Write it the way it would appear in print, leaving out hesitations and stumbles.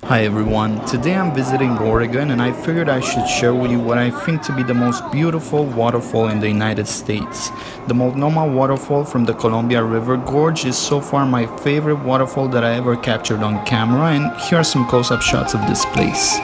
Hi everyone, today I'm visiting Oregon and I figured I should share with you what I think to be the most beautiful waterfall in the United States. The Multnomah Waterfall from the Columbia River Gorge is so far my favorite waterfall that I ever captured on camera, and here are some close-up shots of this place.